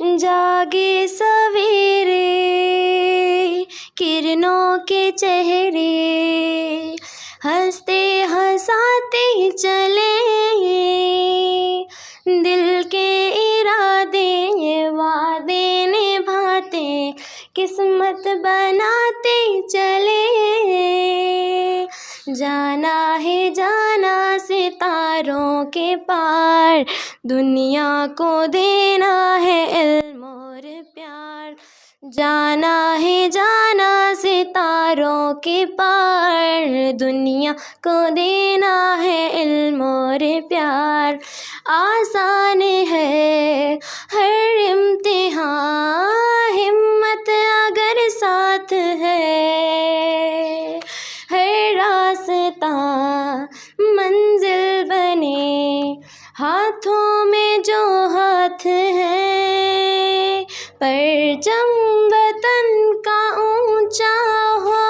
جاگے سویرے کرنوں کے چہرے، ہنستے ہنساتے چلے، دل کے ارادے وعدے نبھاتے، قسمت بناتے چلے، جانا ہے جانا ستاروں کے پار، دنیا کو دینا ہے علم اور پیار، جانا ہے جانا ستاروں کے پار، دنیا کو دینا ہے علم اور پیار، آسان ہے ہر امتحان ہمت اگر ساتھ ہے، ہر راستہ منزل بنے، ہاتھوں میں جو ہاتھ ہے، پرچم وطن کا اونچا ہو،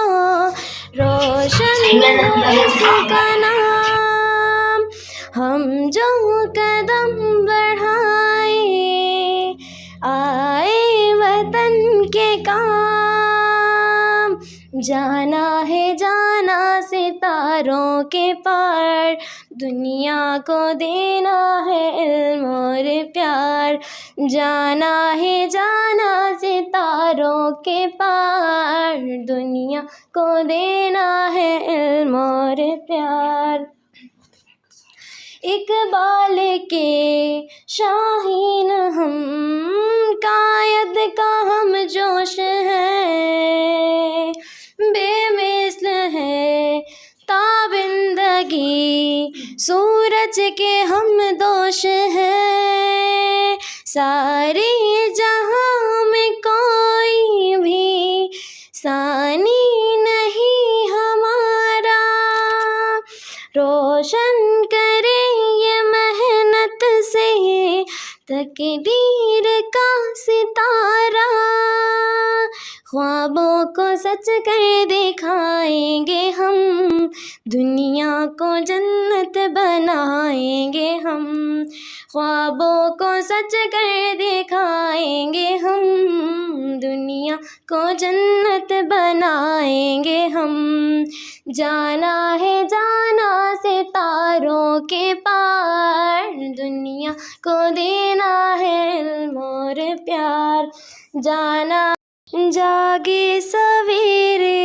روشن ہو اس کا نام، ہم جو قدم بڑھائیں آئے وطن کے کام، جانا ہے جانا ستاروں کے پار، دنیا کو دینا ہے علم اور پیار، جانا ہے جانا ستاروں کے پار، دنیا کو دینا ہے علم اور پیار، اقبال کے شاہین ہم، قائد کا ہم جوش ہے، بے مثل ہے تابندگی، سورج کے ہم دوش ہیں، سارے جہاں میں کوئی بھی ثانی نہیں ہمارا، روشن کرے یہ محنت سے تقدیر کا ستارہ، خوابوں کو سچ کر دکھائیں گے ہم، دنیا کو جنت بنائیں گے ہم، خوابوں کو سچ کر دکھائیں گے ہم، دنیا کو جنت بنائیں گے ہم، جانا ہے جانا ستاروں کے پار، دنیا کو دینا ہے علم اور پیار، جانا جاگے سویرے